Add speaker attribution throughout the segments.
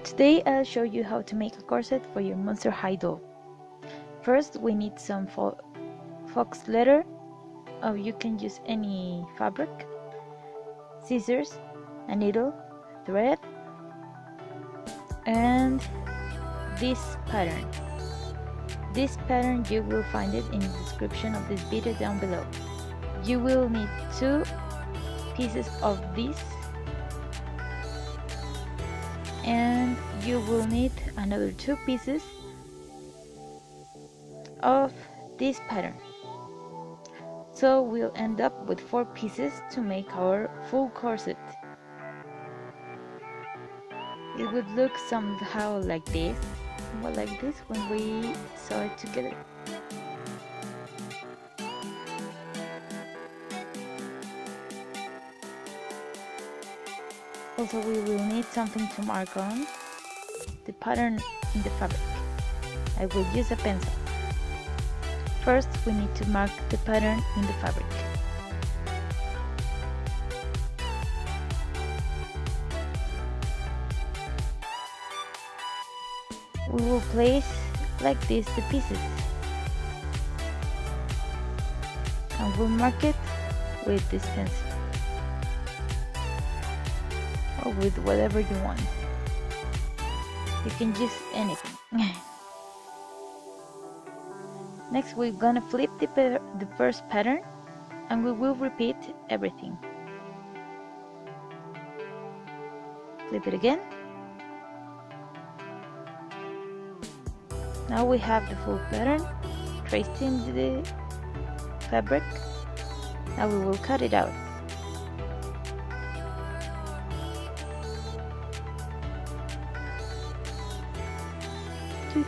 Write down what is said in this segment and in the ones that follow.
Speaker 1: Today I'll show you how to make a corset for your Monster High doll. First we need some fox leather, or you can use any fabric, scissors, a needle, thread, and this pattern. This pattern you will find it in the description of this video down below. You will need 2 pieces of this, and you will need another 2 pieces of this pattern. So we'll end up with 4 pieces to make our full corset. It would look somehow like this, somewhat like this when we sew it together. Also, we will need something to mark on the pattern in the fabric. I will use a pencil. First, we need to mark the pattern in the fabric. We will place like this the pieces, and we'll mark it with this pencil, or with whatever you want. You can use anything. Next, we're gonna flip the first pattern, and we will repeat everything. Flip it again. Now we have the full pattern traced in the fabric. Now we will cut it out.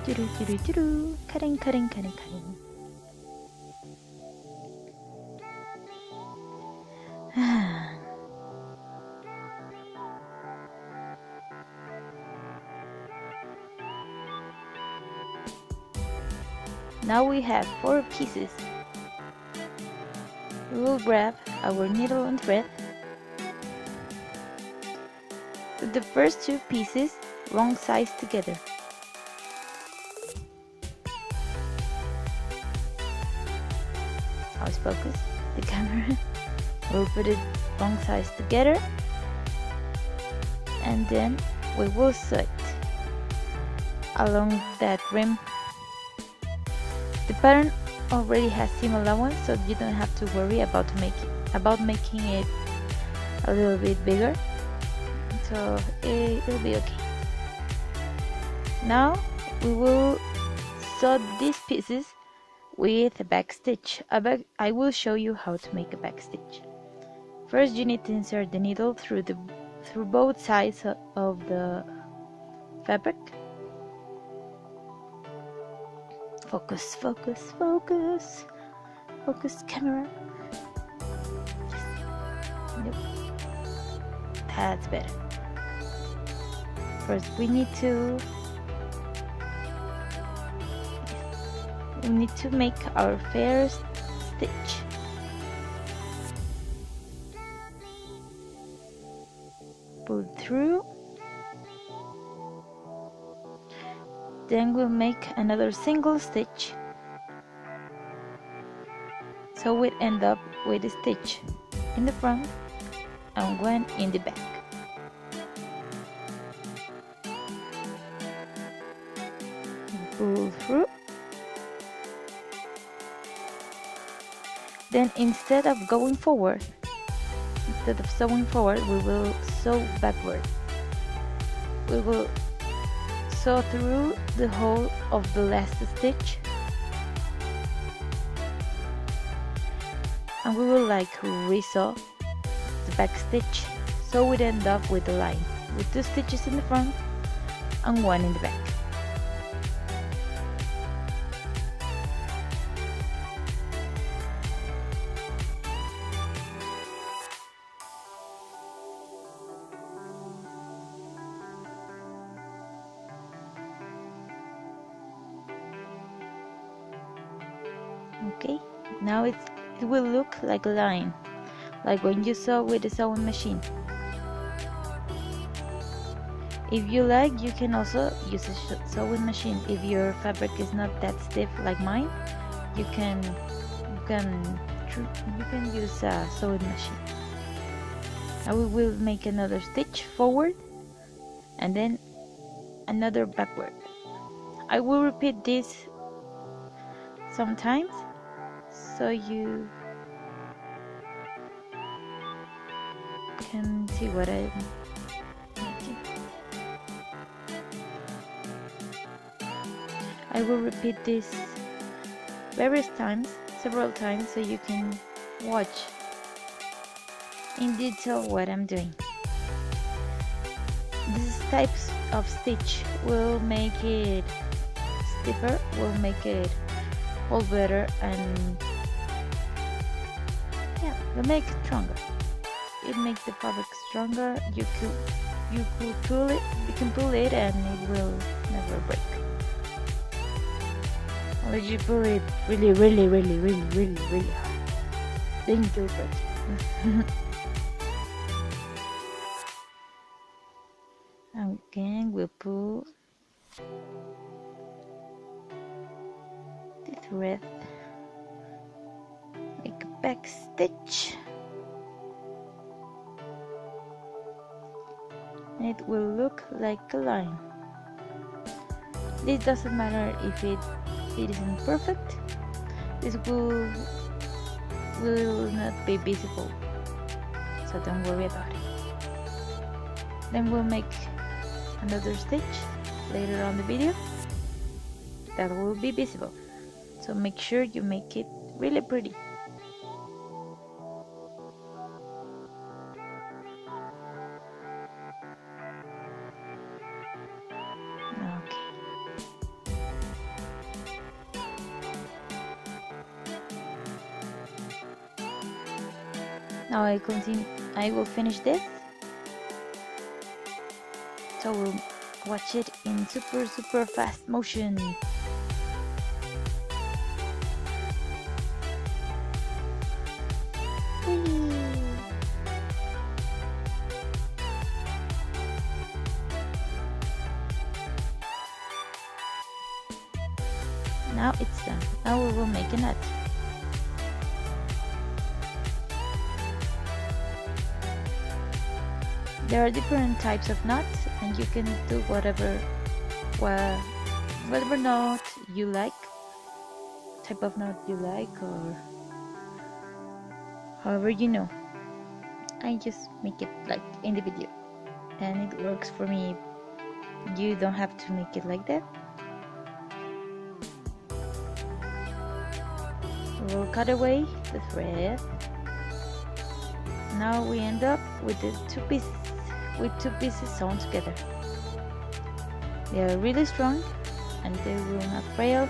Speaker 1: Cutting, cutting, cutting, cutting. Now we have 4 pieces. We will grab our needle and thread. Put the first 2 pieces wrong size together. How's focus? The camera. We'll put it wrong size together, and then we will sew it along that rim. The pattern already has seam allowance, so you don't have to worry about making it a little bit bigger. So it'll be okay. Now we will sew these pieces with a back stitch. I will show you how to make a back stitch. First, you need to insert the needle through both sides of the fabric. Focus, focus, focus. Focus, camera. Yes. Nope. That's better. First, we need to make our first stitch. Pull through. Then we'll make another single stitch, so we'll end up with a stitch in the front and 1 in the back. Pull through. Then instead of sewing forward, we will sew backward. We will sew through the hole of the last stitch, and we will re-sew the back stitch, so we'd end up with a line with 2 stitches in the front and 1 in the back. Okay, now it will look like a line, like when you sew with a sewing machine. If you like, you can also use a sewing machine. If your fabric is not that stiff like mine, you can use a sewing machine. Now we will make another stitch forward and then another backward. I will repeat this sometimes so you can see what I'm making. I will repeat this several times, so you can watch in detail what I'm doing. These types of stitch will make it stiffer, will make it hold better, and yeah, will make it stronger. It makes the fabric stronger. You can pull it and it will never break. Unless you pull it really hard, then it will break. Again, we'll pull the thread, make a back stitch, and it will look like a line. This doesn't matter if it isn't perfect. This will not be visible, so don't worry about it. Then we'll make another stitch later on the video that will be visible, so make sure you make it really pretty. Now I will finish this, so we'll watch it in super fast motion. Now it's done. Now we will make a knot. There are different types of knots, and you can do whatever knot you like, type of knot you like, or however you know. I just make it like in the video, and it works for me. You don't have to make it like that. We'll cut away the thread. Now we end up with the two pieces sewn together. They are really strong, and they will not fail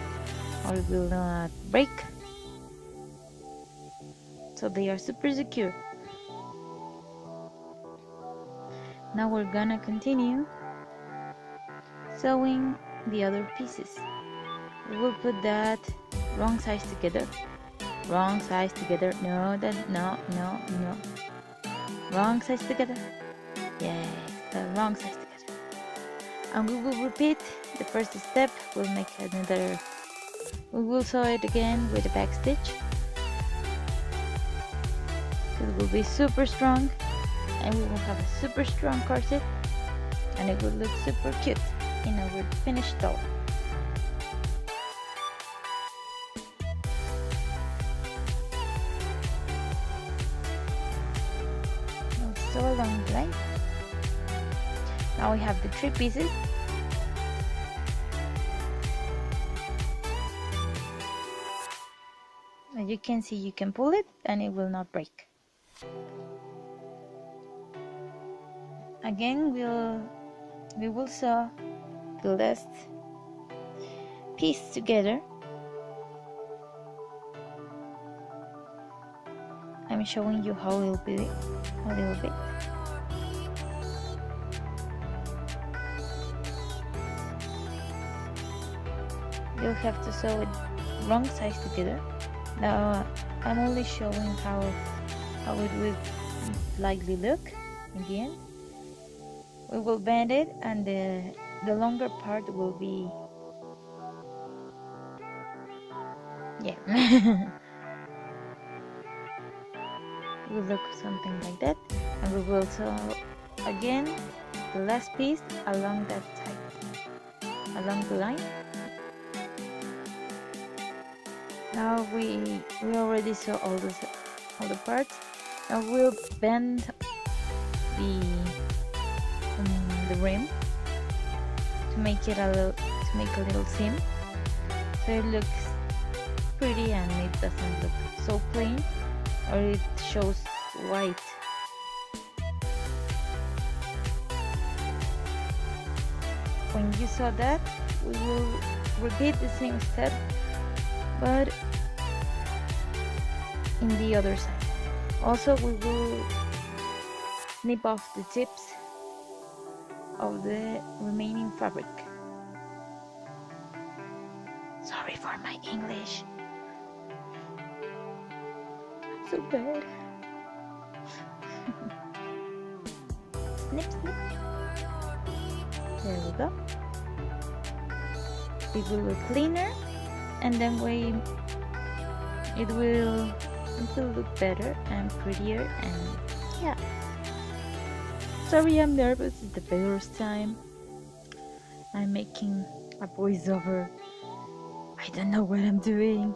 Speaker 1: or will not break, so they are super secure. Now we're gonna continue sewing the other pieces. We will put that wrong size together. Wrong size together. No. Wrong size together. Yes, the wrong size together. And we will repeat the first step. We'll make another. We will sew it again with a back stitch. It will be super strong, and we will have a super strong corset, and it will look super cute in our finished doll. Sew along the line. Now we have the three pieces. As you can see, you can pull it and it will not break. Again, we will sew the last piece together. I'm showing you how it will be a little bit. You'll have to sew it wrong size together. Now I'm only showing how it will likely look in the end. We will bend it, and the longer part will be, yeah. It will look something like that, and we will sew again the last piece along that side, along the line. Now we already saw all the parts. Now we'll bend the rim to make it a little seam, so it looks pretty and it doesn't look so plain, or it shows white. When you saw that, we will repeat the same step, but in the other side. Also, we will snip off the tips of the remaining fabric. Sorry for my English. I'm so bad. Snip, snip. There we go. It will look cleaner, and then it will look better and prettier, and yeah. Sorry, I'm nervous. It's the first time I'm making a voiceover. I don't know what I'm doing.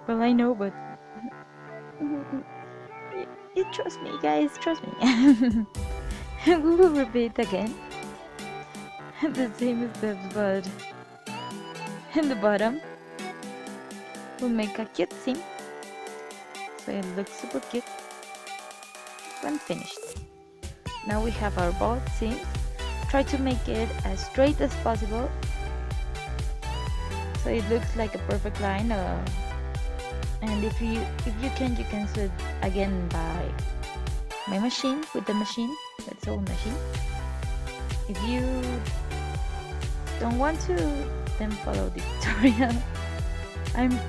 Speaker 1: Well, I know, but trust me, guys, trust me. We will repeat again the same steps, but in the bottom we'll make a cute seam, so it looks super cute when finished. Now we have our both seams. Try to make it as straight as possible, so it looks like a perfect line. And if you can sew it again by my machine, with the machine, that's all machine. If you don't want to, then follow the tutorial. I'm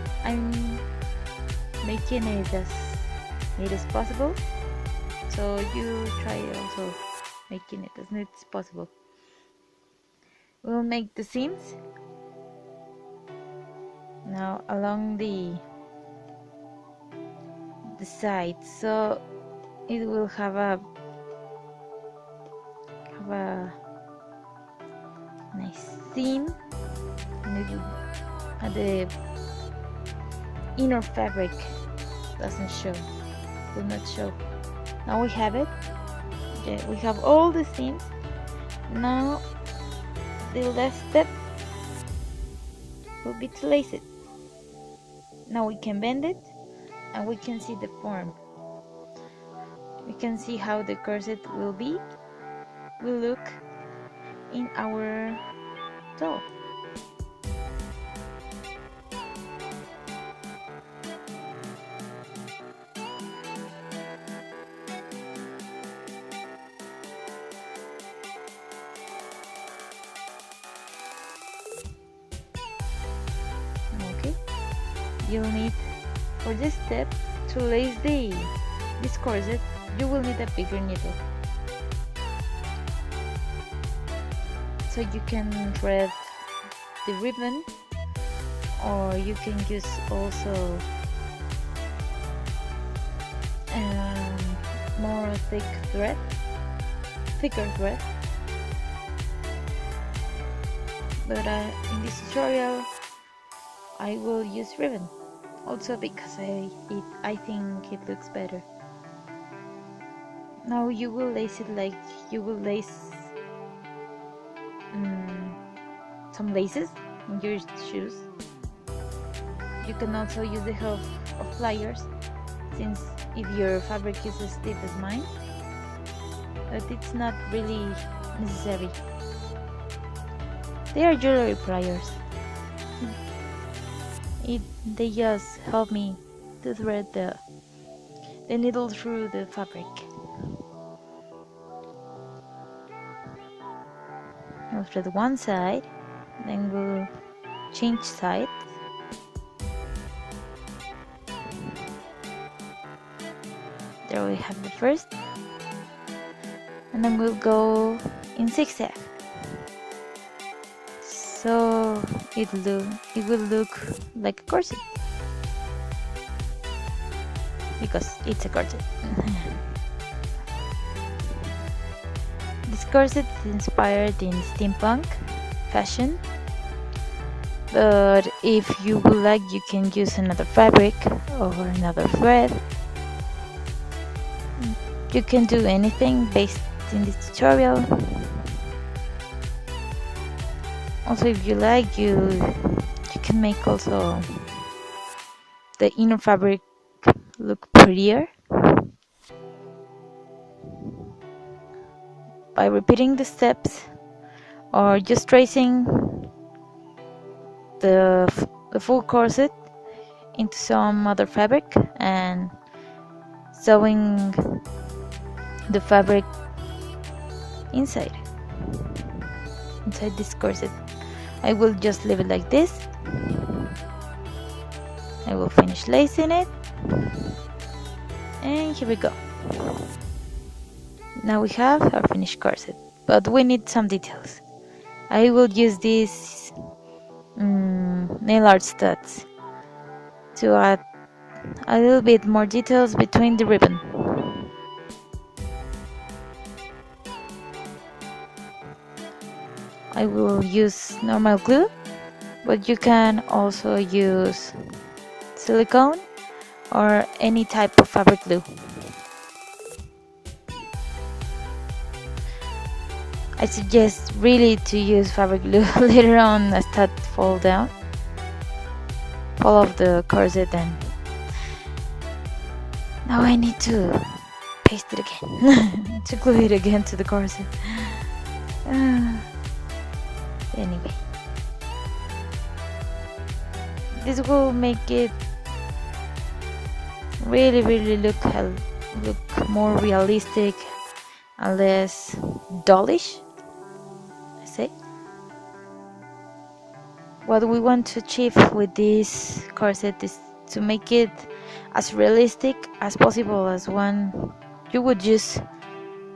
Speaker 1: making it as neat as possible, so you try also making it as neat as possible. We'll make the seams now along the sides, so it will have a nice seam, and the inner fabric will not show. Now we have it. Yeah, we have all the seams. Now the last step will be to lace it. Now we can bend it, and we can see the form. We can see how the corset will look in our doll. Okay, you'll need, for this step, to lace this corset, you will need a bigger needle, so you can thread the ribbon, or you can use also more thicker thread. But in this tutorial I will use ribbon, also because I think it looks better. Now you will lace it like you will lace some laces in your shoes. You can also use the help of pliers, since if your fabric is as stiff as mine, but it's not really necessary. They are jewelry pliers. They just help me to thread the needle through the fabric. I'll thread one side, then we'll change sides. There we have the first, and then we'll go in zigzag, so it will look like a corset, because it's a corset. This corset is inspired in steampunk fashion, but if you would like, you can use another fabric or another thread. You can do anything based in this tutorial. Also, if you like, you can make also the inner fabric look prettier by repeating the steps, or just tracing the full corset into some other fabric and sewing the fabric inside this corset. I will just leave it like this. I will finish lacing it, and here we go. Now we have our finished corset, but we need some details. I will use these NANArt studs to add a little bit more details between the ribbon. I will use normal glue, but you can also use silicone or any type of fabric glue. I suggest really to use fabric glue later on as that fall off the corset, and now I need to paste it again to glue it again to the corset. Anyway, this will make it really look more realistic and less dollish, I say. What we want to achieve with this corset is to make it as realistic as possible, as one you would use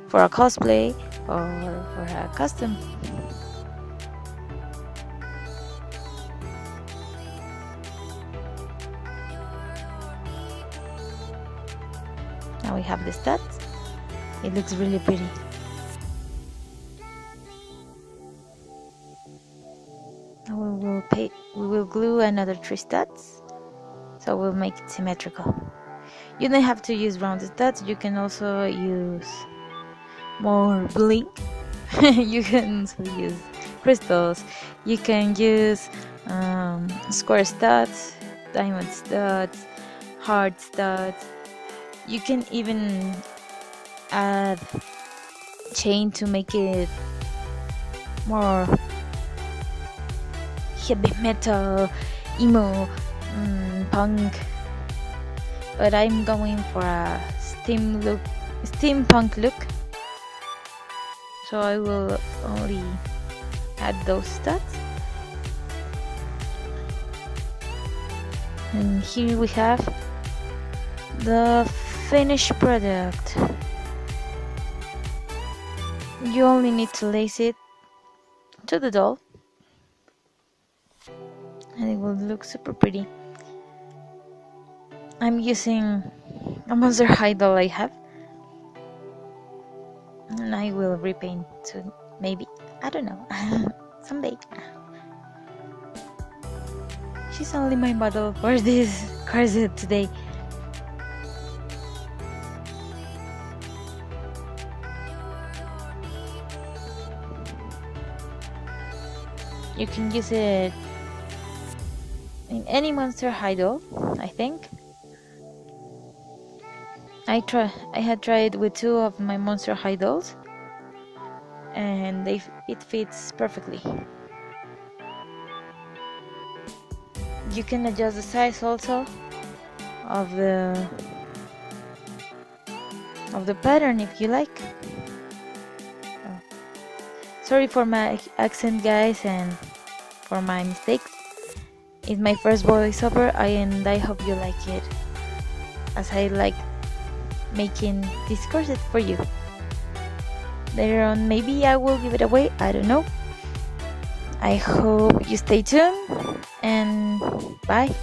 Speaker 1: for a cosplay or for a custom. Now we have the studs. It looks really pretty. Now we will glue another 3 studs, so we'll make it symmetrical. You don't have to use round studs, you can also use more bling. You can also use crystals, you can use square studs, diamond studs, heart studs. You can even add chain to make it more heavy metal, emo, punk, but I'm going for a steampunk look, so I will only add those studs. And here we have the finished product. You only need to lace it to the doll, and it will look super pretty. I'm using a Monster High doll I have, and I will repaint soon, maybe, I don't know. Someday. She's only my model for this corset today. You can use it in any Monster High doll, I think. I had tried with 2 of my Monster High dolls, and it fits perfectly. You can adjust the size also of the pattern if you like. Sorry for my accent, guys, and for my mistakes. It's my first voiceover, and I hope you like it, as I like making this corset for you. Later on, maybe I will give it away, I don't know. I hope you stay tuned, and bye.